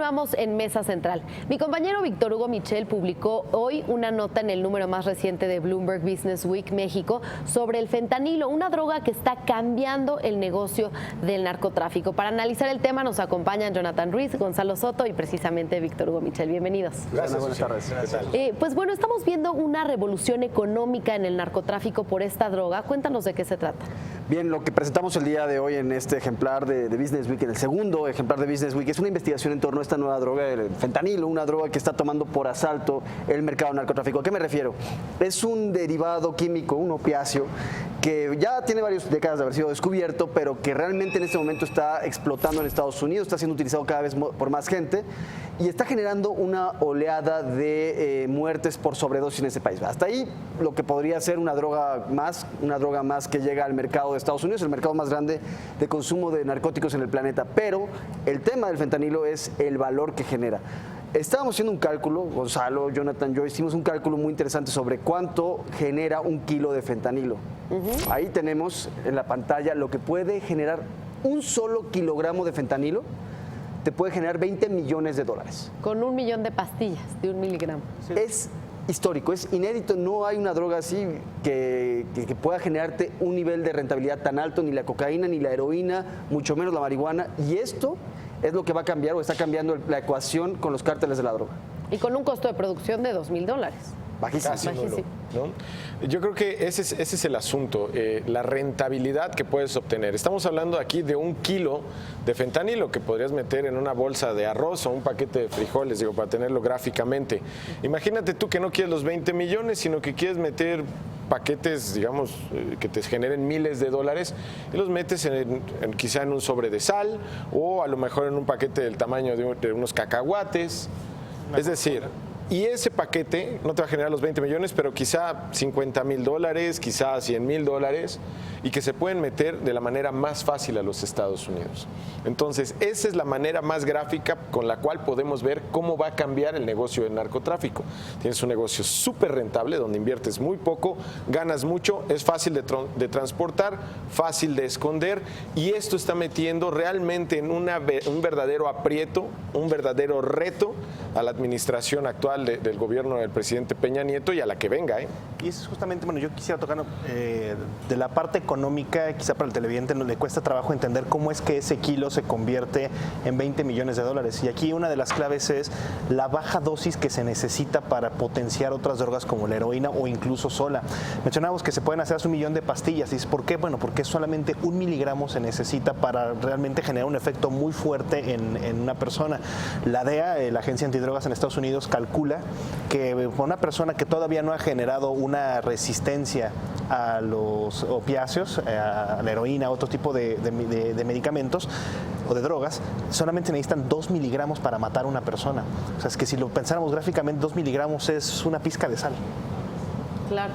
continuamos en Mesa Central. Mi compañero Víctor Hugo Michel publicó hoy una nota en el número más reciente de Bloomberg Business Week México sobre el fentanilo, una droga que está cambiando el negocio del narcotráfico. Para analizar el tema nos acompañan Jonathan Ruiz, Gonzalo Soto y precisamente Víctor Hugo Michel. Bienvenidos. Gracias, buenas tardes. Pues bueno, estamos viendo una revolución económica en el narcotráfico por esta droga. Cuéntanos de qué se trata. Bien, lo que presentamos el día de hoy en este ejemplar de Business Week, en el segundo ejemplar de Business Week, es una investigación en torno a esta nueva droga, el fentanilo, una droga que está tomando por asalto el mercado narcotráfico. ¿A qué me refiero? Es un derivado químico, un opiáceo, que ya tiene varias décadas de haber sido descubierto, pero que realmente en este momento está explotando en Estados Unidos, está siendo utilizado cada vez por más gente y está generando una oleada de muertes por sobredosis en ese país. Hasta ahí lo que podría ser una droga más que llega al mercado de Estados Unidos, el mercado más grande de consumo de narcóticos en el planeta. Pero el tema del fentanilo es el valor que genera. Estábamos haciendo un cálculo, Gonzalo, Jonathan, yo hicimos un cálculo muy interesante sobre cuánto genera un kilo de fentanilo. Ahí tenemos en la pantalla lo que puede generar un solo kilogramo de fentanilo. Te puede generar $20 millones. Con 1 millón de pastillas de 1 miligramo. Sí. Es histórico, es inédito, no hay una droga así que pueda generarte un nivel de rentabilidad tan alto, ni la cocaína, ni la heroína, mucho menos la marihuana, y esto es lo que va a cambiar o está cambiando la ecuación con los cárteles de la droga. Y con un costo de producción de $2,000. Bajísimo. ¿No? Yo creo que ese es el asunto, la rentabilidad que puedes obtener. Estamos hablando aquí de 1 kilo de fentanilo que podrías meter en una bolsa de arroz o un paquete de frijoles, digo, para tenerlo gráficamente. Imagínate tú que no quieres los 20 millones, sino que quieres meter paquetes, digamos, que te generen miles de dólares y los metes quizá en un sobre de sal o a lo mejor en un paquete del tamaño de unos cacahuates. Es decir, y ese paquete no te va a generar los 20 millones, pero quizá $50,000, quizá $100,000, y que se pueden meter de la manera más fácil a los Estados Unidos. Entonces, esa es la manera más gráfica con la cual podemos ver cómo va a cambiar el negocio del narcotráfico. Tienes un negocio súper rentable, donde inviertes muy poco, ganas mucho, es fácil de transportar, fácil de esconder, y esto está metiendo realmente en un verdadero aprieto, un verdadero reto a la administración actual del gobierno del presidente Peña Nieto y a la que venga. Y eso es justamente, bueno, yo quisiera tocar de la parte económica, quizá para el televidente no le cuesta trabajo entender cómo es que ese kilo se convierte en $20 millones. Y aquí una de las claves es la baja dosis que se necesita para potenciar otras drogas como la heroína o incluso sola. Mencionábamos que se pueden hacer hasta 1 millón de pastillas. ¿Y por qué? Bueno, porque solamente 1 miligramo se necesita para realmente generar un efecto muy fuerte en una persona. La DEA, la Agencia Antidrogas en Estados Unidos, calcula que una persona que todavía no ha generado una resistencia a los opiáceos, a la heroína, a otro tipo de medicamentos o de drogas, solamente necesitan 2 miligramos para matar a una persona. O sea, es que si lo pensáramos gráficamente, 2 miligramos es una pizca de sal. Claro.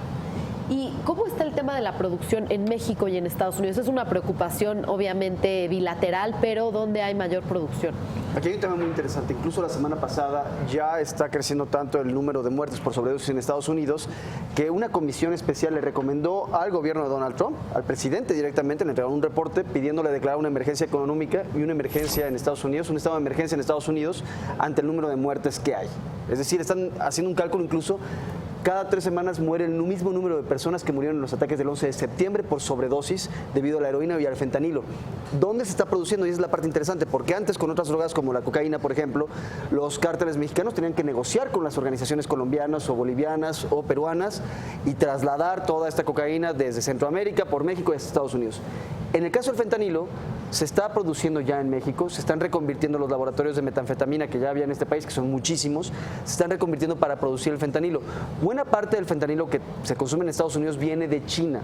¿Y cómo está el tema de la producción en México y en Estados Unidos? Es una preocupación obviamente bilateral, pero ¿dónde hay mayor producción? Aquí hay un tema muy interesante. Incluso la semana pasada ya está creciendo tanto el número de muertes por sobredosis en Estados Unidos que una comisión especial le recomendó al gobierno de Donald Trump, al presidente directamente, le entregaron un reporte pidiéndole declarar una emergencia económica y una emergencia en Estados Unidos, un estado de emergencia en Estados Unidos ante el número de muertes que hay. Es decir, están haciendo un cálculo incluso. Cada 3 semanas muere el mismo número de personas que murieron en los ataques del 11 de septiembre por sobredosis debido a la heroína y al fentanilo. ¿Dónde se está produciendo? Y esa es la parte interesante, porque antes con otras drogas como la cocaína, por ejemplo, los cárteles mexicanos tenían que negociar con las organizaciones colombianas o bolivianas o peruanas y trasladar toda esta cocaína desde Centroamérica por México y hasta Estados Unidos. En el caso del fentanilo, se está produciendo ya en México, se están reconvirtiendo los laboratorios de metanfetamina que ya había en este país, que son muchísimos, se están reconvirtiendo para producir el fentanilo. Buena parte del fentanilo que se consume en Estados Unidos viene de China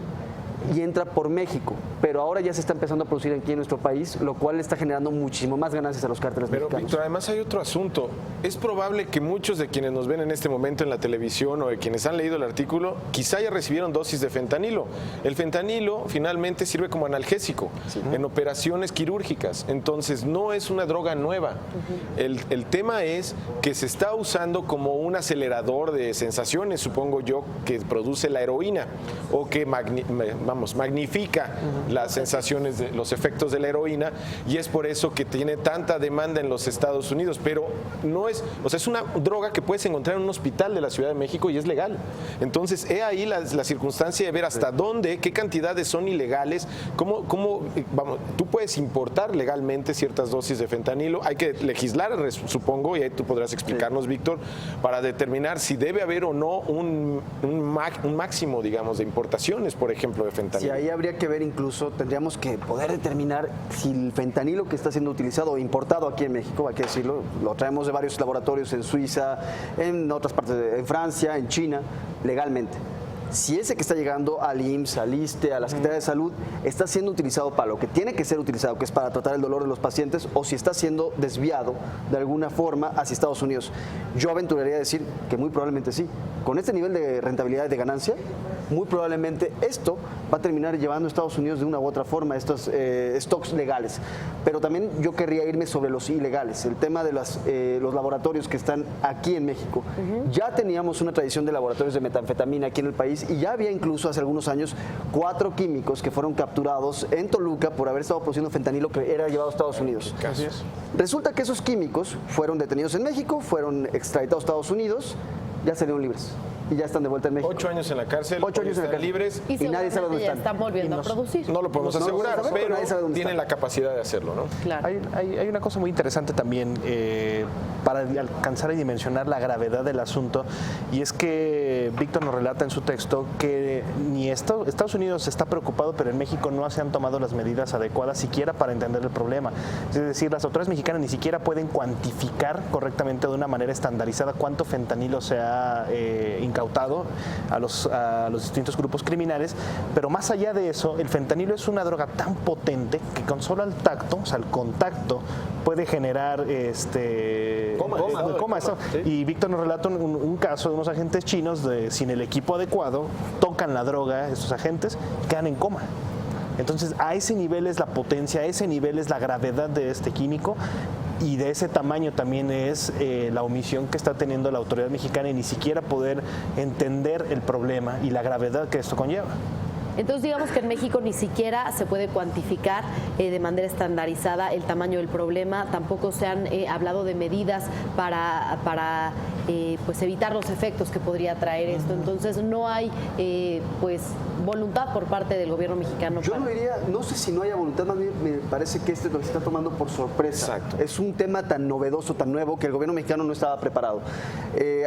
y entra por México, pero ahora ya se está empezando a producir aquí en nuestro país, lo cual está generando muchísimo más ganancias a los cárteles mexicanos. Pero Víctor, además hay otro asunto. Es probable que muchos de quienes nos ven en este momento en la televisión o de quienes han leído el artículo, quizá ya recibieron dosis de fentanilo. El fentanilo finalmente sirve como analgésico en operaciones quirúrgicas, entonces no es una droga nueva. El tema es que se está usando como un acelerador de sensaciones, supongo yo, que produce la heroína o que magnifica las sensaciones, los efectos de la heroína, y es por eso que tiene tanta demanda en los Estados Unidos. Pero no es, o sea, es una droga que puedes encontrar en un hospital de la Ciudad de México y es legal. Entonces, he ahí la circunstancia de ver hasta dónde, qué cantidades son ilegales, vamos, tú puedes importar legalmente ciertas dosis de fentanilo, hay que legislar, supongo, y ahí tú podrás explicarnos, Víctor, para determinar si debe haber o no un máximo, digamos, de importaciones, por ejemplo, de fentanilo. Sí, ahí habría que ver incluso, tendríamos que poder determinar si el fentanilo que está siendo utilizado o importado aquí en México, hay que decirlo, lo traemos de varios laboratorios en Suiza, en otras partes, en Francia, en China, legalmente. Si ese que está llegando al IMSS, al ISSSTE, a la Secretaría de Salud, está siendo utilizado para lo que tiene que ser utilizado, que es para tratar el dolor de los pacientes, o si está siendo desviado de alguna forma hacia Estados Unidos. Yo aventuraría a decir que muy probablemente sí. Con este nivel de rentabilidad y de ganancia, muy probablemente esto va a terminar llevando a Estados Unidos de una u otra forma estos stocks legales. Pero también yo querría irme sobre los ilegales, el tema de los laboratorios que están aquí en México. Ya teníamos una tradición de laboratorios de metanfetamina aquí en el país y ya había incluso hace algunos años 4 químicos que fueron capturados en Toluca por haber estado produciendo fentanilo que era llevado a Estados Unidos. Así es. Resulta que esos químicos fueron detenidos en México, fueron extraditados a Estados Unidos, ya salieron libres y ya están de vuelta en México. 8 años en la cárcel, 8 años en la están cárcel. libres. Y nadie sabe dónde ya están. están volviendo a producir. No lo podemos asegurar, sabemos, pero nadie sabe pero dónde tienen están. la capacidad de hacerlo, ¿no? Claro. Hay una cosa muy interesante también para alcanzar y dimensionar la gravedad del asunto, y es que Víctor nos relata en su texto que ni Estados Unidos está preocupado, pero en México no se han tomado las medidas adecuadas siquiera para entender el problema. Es decir, las autoridades mexicanas ni siquiera pueden cuantificar correctamente de una manera estandarizada cuánto fentanilo se ha incautado a los distintos grupos criminales, pero más allá de eso, el fentanilo es una droga tan potente que con solo al tacto, o sea, al contacto, puede generar coma. Sí. Y Víctor nos relata un caso de unos agentes chinos sin el equipo adecuado, tocan la droga estos agentes y quedan en coma. Entonces, a ese nivel es la potencia, a ese nivel es la gravedad de este químico. Y de ese tamaño también es la omisión que está teniendo la autoridad mexicana y ni siquiera poder entender el problema y la gravedad que esto conlleva. Entonces, digamos que en México ni siquiera se puede cuantificar de manera estandarizada el tamaño del problema. Tampoco se han hablado de medidas para pues evitar los efectos que podría traer esto. Entonces, no hay pues voluntad por parte del gobierno mexicano. Yo no diría, no sé si no haya voluntad, más bien me parece que lo está tomando por sorpresa. Exacto. Es un tema tan novedoso, tan nuevo, que el gobierno mexicano no estaba preparado.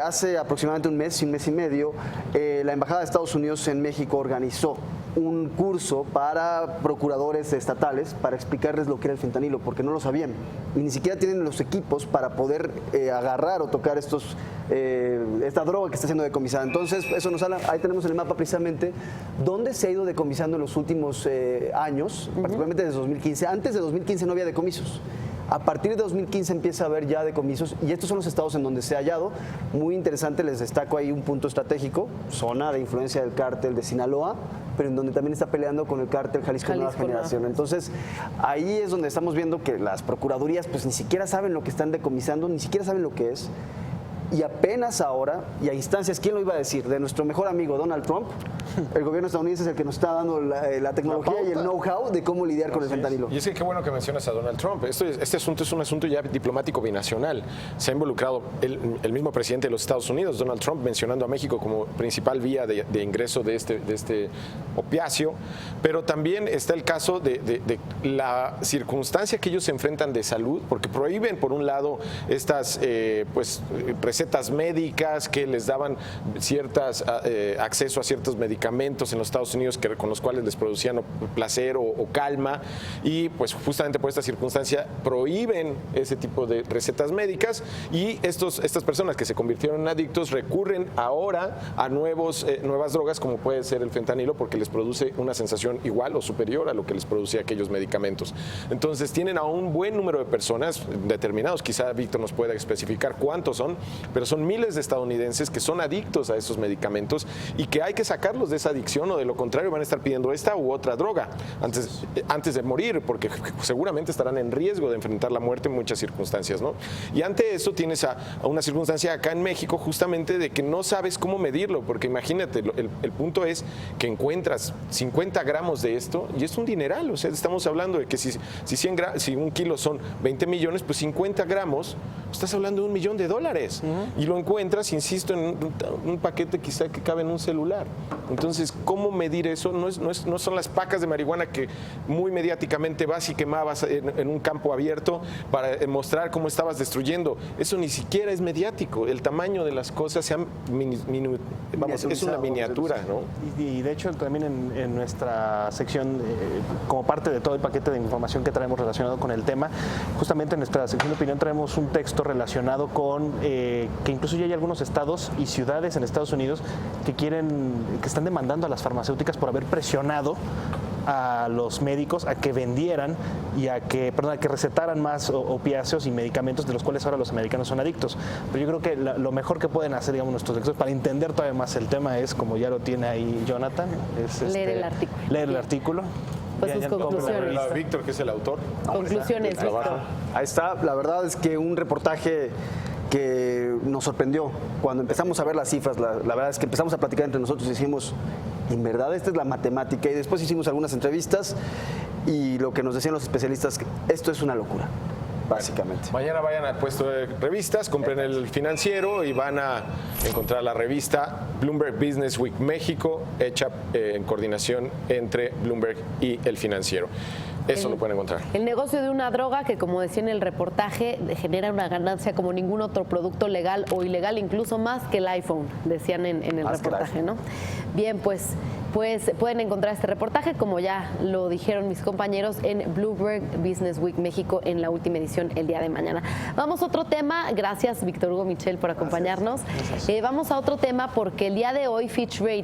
Hace aproximadamente un mes y medio, la Embajada de Estados Unidos en México organizó un curso para procuradores estatales para explicarles lo que era el fentanilo, porque no lo sabían. Y ni siquiera tienen los equipos para poder agarrar o tocar esta droga que está siendo decomisada. Entonces, eso nos habla, ahí tenemos en el mapa precisamente dónde se ha ido decomisando en los últimos años, particularmente desde 2015. Antes de 2015 no había decomisos. A partir de 2015 empieza a haber ya decomisos y estos son los estados en donde se ha hallado. Muy interesante, les destaco ahí un punto estratégico, zona de influencia del cártel de Sinaloa, pero en donde también está peleando con el cártel Jalisco Nueva Generación. Entonces, ahí es donde estamos viendo que las procuradurías pues ni siquiera saben lo que están decomisando, ni siquiera saben lo que es. Y apenas ahora, y a instancias, ¿quién lo iba a decir? De nuestro mejor amigo Donald Trump, el gobierno estadounidense es el que nos está dando la tecnología y el know-how de cómo lidiar con el fentanilo. Y es que qué bueno que mencionas a Donald Trump. Este asunto es un asunto ya diplomático binacional. Se ha involucrado el mismo presidente de los Estados Unidos, Donald Trump, mencionando a México como principal vía de ingreso de este opiáceo. Pero también está el caso de la circunstancia que ellos se enfrentan de salud, porque prohíben, por un lado, estas recetas médicas que les daban acceso a ciertos medicamentos en los Estados Unidos con los cuales les producían placer o calma, y pues justamente por esta circunstancia prohíben ese tipo de recetas médicas, y estas personas que se convirtieron en adictos recurren ahora a nuevas drogas, como puede ser el fentanilo, porque les produce una sensación igual o superior a lo que les producía aquellos medicamentos. Entonces tienen a un buen número de personas determinados, quizá Víctor nos pueda especificar cuántos son, pero son miles de estadounidenses que son adictos a esos medicamentos y que hay que sacarlos de esa adicción, o de lo contrario van a estar pidiendo esta u otra droga antes de morir, porque seguramente estarán en riesgo de enfrentar la muerte en muchas circunstancias, ¿no? Y ante eso tienes a una circunstancia acá en México justamente de que no sabes cómo medirlo, porque imagínate, el punto es que encuentras 50 gramos de esto y es un dineral, o sea, estamos hablando de que si un kilo son 20 millones, pues 50 gramos, estás hablando de $1 millón. Y lo encuentras, insisto, en un paquete quizá que cabe en un celular. Entonces, ¿cómo medir eso? No son las pacas de marihuana que muy mediáticamente vas y quemabas en un campo abierto para mostrar cómo estabas destruyendo. Eso ni siquiera es mediático. El tamaño de las cosas es una miniatura, ¿no? Y de hecho, también en nuestra sección, como parte de todo el paquete de información que traemos relacionado con el tema, justamente en nuestra sección de opinión traemos un texto relacionado con que incluso ya hay algunos estados y ciudades en Estados Unidos que están demandando a las farmacéuticas por haber presionado a los médicos a que vendieran y a que recetaran más opiáceos y medicamentos de los cuales ahora los americanos son adictos. Pero yo creo que lo mejor que pueden hacer, digamos, nuestros lectores para entender todavía más el tema es, como ya lo tiene ahí Jonathan, es leer el artículo. Leer el artículo. Pues sus conclusiones. Víctor, que es el autor. Conclusiones, Víctor. Ahí está, la verdad es que un reportaje que nos sorprendió cuando empezamos a ver las cifras. La verdad es que empezamos a platicar entre nosotros y decimos, en verdad esta es la matemática, y después hicimos algunas entrevistas y lo que nos decían los especialistas, esto es una locura, básicamente. Mañana vayan al puesto de revistas, compren el Financiero y van a encontrar la revista Bloomberg Business Week México, hecha en coordinación entre Bloomberg y el Financiero. Eso lo pueden encontrar. El negocio de una droga que, como decía en el reportaje, genera una ganancia como ningún otro producto legal o ilegal, incluso más que el iPhone, decían en el reportaje, ¿no? Bien, pues pueden encontrar este reportaje, como ya lo dijeron mis compañeros, en Bloomberg Business Week México en la última edición el día de mañana. Vamos a otro tema. Gracias, Víctor Hugo Michel, por acompañarnos. Vamos a otro tema porque el día de hoy Fitch Ratings